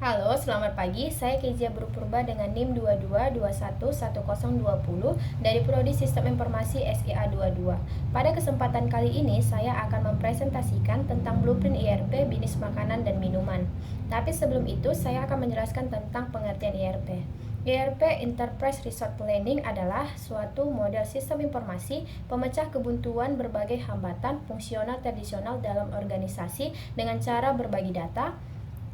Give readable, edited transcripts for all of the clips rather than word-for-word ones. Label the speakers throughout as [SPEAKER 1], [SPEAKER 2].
[SPEAKER 1] Halo, selamat pagi. Saya Kezia Purba dengan NIM 22211020 dari Prodi Sistem Informasi SIA 22. Pada kesempatan kali ini, saya akan mempresentasikan tentang blueprint IRP bisnis makanan dan minuman. Tapi sebelum itu, saya akan menjelaskan tentang pengertian IRP. IRP Enterprise Resource Planning adalah suatu model sistem informasi pemecah kebuntuan berbagai hambatan fungsional tradisional dalam organisasi dengan cara berbagi data,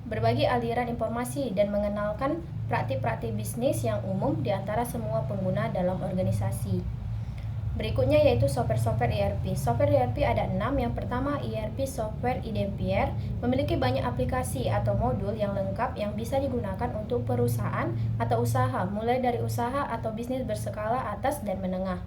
[SPEAKER 1] berbagi aliran informasi, dan mengenalkan praktik-praktik bisnis yang umum di antara semua pengguna dalam organisasi. Berikutnya yaitu software-software ERP. Software ERP ada 6. Yang pertama, ERP Software Identifier memiliki banyak aplikasi atau modul yang lengkap yang bisa digunakan untuk perusahaan atau usaha, mulai dari usaha atau bisnis berskala atas dan menengah.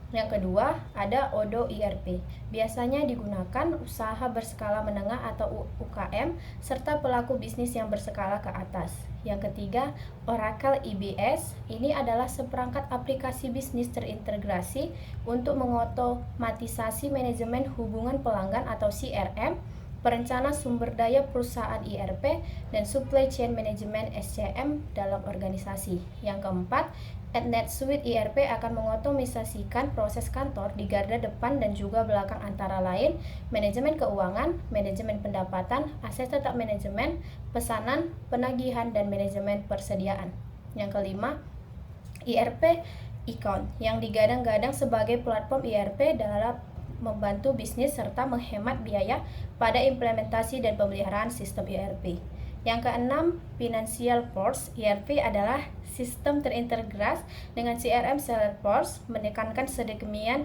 [SPEAKER 1] Yang kedua, ada Odoo ERP. Biasanya digunakan usaha berskala menengah atau UKM serta pelaku bisnis yang berskala ke atas. Yang ketiga, Oracle EBS. Ini adalah seperangkat aplikasi bisnis terintegrasi untuk mengotomatisasi manajemen hubungan pelanggan atau CRM, perencana sumber daya perusahaan ERP, dan supply chain management SCM dalam organisasi. Yang keempat, NetSuite ERP akan mengotomisasikan proses kantor di garda depan dan juga belakang, antara lain manajemen keuangan, manajemen pendapatan, aset tetap manajemen, pesanan, penagihan, dan manajemen persediaan. Yang kelima, ERP Econ yang digadang-gadang sebagai platform ERP dalam membantu bisnis serta menghemat biaya pada implementasi dan pemeliharaan sistem ERP. Yang keenam, Financial Force ERP adalah sistem terintegrasi dengan CRM Salesforce, menekankan sedemikian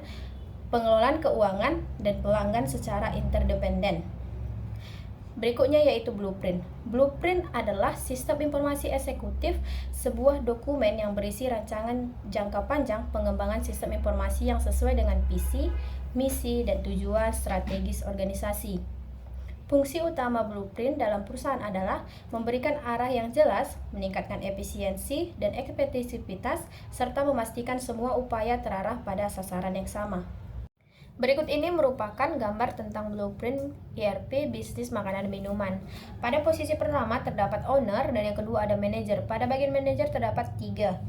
[SPEAKER 1] pengelolaan keuangan dan pelanggan secara interdependen. Berikutnya yaitu Blueprint. Blueprint adalah sistem informasi eksekutif, sebuah dokumen yang berisi rancangan jangka panjang pengembangan sistem informasi yang sesuai dengan visi, misi, dan tujuan strategis organisasi. Fungsi utama blueprint dalam perusahaan adalah memberikan arah yang jelas, meningkatkan efisiensi dan efektivitas, serta memastikan semua upaya terarah pada sasaran yang sama. Berikut ini merupakan gambar tentang blueprint ERP bisnis makanan dan minuman. Pada posisi pertama terdapat owner dan yang kedua ada manager. Pada bagian manager terdapat tiga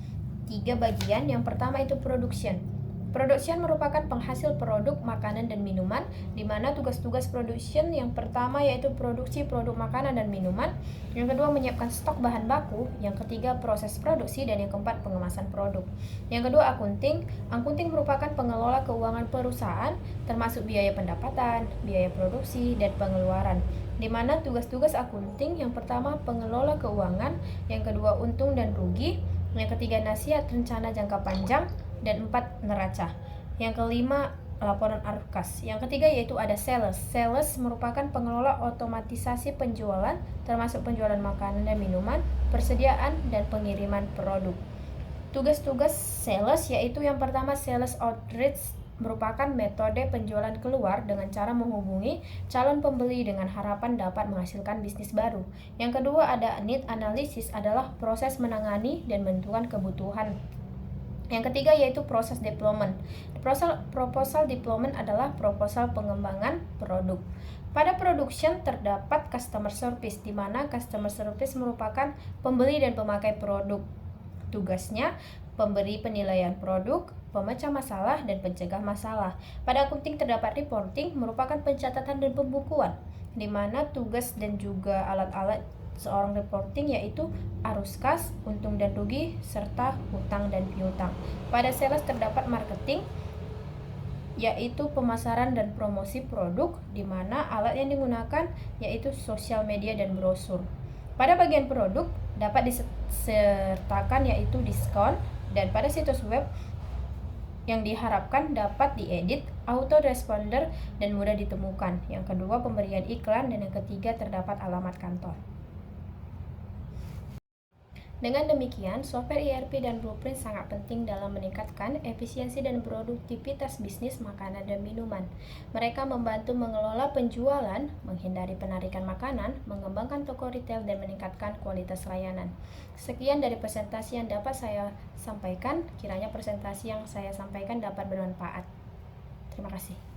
[SPEAKER 1] bagian. Yang pertama itu production. Production merupakan penghasil produk makanan dan minuman, di mana tugas-tugas production yang pertama yaitu produksi produk makanan dan minuman, yang kedua menyiapkan stok bahan baku, yang ketiga proses produksi, dan yang keempat pengemasan produk. Yang kedua akunting. Akunting merupakan pengelola keuangan perusahaan, termasuk biaya pendapatan, biaya produksi, dan pengeluaran, di mana tugas-tugas akunting yang pertama pengelola keuangan, yang kedua untung dan rugi, yang ketiga nasihat rencana jangka panjang, dan 4 neraca. Yang kelima laporan arkas. Yang ketiga yaitu ada sales. Sales merupakan pengelola otomatisasi penjualan, termasuk penjualan makanan dan minuman, persediaan, dan pengiriman produk. Tugas-tugas sales yaitu yang pertama sales outreach, merupakan metode penjualan keluar dengan cara menghubungi calon pembeli dengan harapan dapat menghasilkan bisnis baru. Yang kedua ada need analysis, adalah proses menangani dan menentukan kebutuhan. Yang ketiga yaitu proses development. Proposal development adalah proposal pengembangan produk. Pada production terdapat customer service, di mana customer service merupakan pembeli dan pemakai produk. Tugasnya pemberi penilaian produk, pemecah masalah, dan pencegah masalah. Pada akunting terdapat reporting, merupakan pencatatan dan pembukuan, di mana tugas dan juga alat-alat seorang reporting yaitu arus kas, untung dan rugi, serta hutang dan piutang. Pada sales terdapat marketing, yaitu pemasaran dan promosi produk, di mana alat yang digunakan yaitu sosial media dan brosur. Pada bagian produk dapat disertakan yaitu diskon, dan pada situs web yang diharapkan dapat diedit, autoresponder, dan mudah ditemukan. Yang kedua pemberian iklan, dan yang ketiga terdapat alamat kantor. Dengan demikian, software ERP dan blueprint sangat penting dalam meningkatkan efisiensi dan produktivitas bisnis makanan dan minuman. Mereka membantu mengelola penjualan, menghindari penarikan makanan, mengembangkan toko retail, dan meningkatkan kualitas layanan. Sekian dari presentasi yang dapat saya sampaikan. Kiranya presentasi yang saya sampaikan dapat bermanfaat. Terima kasih.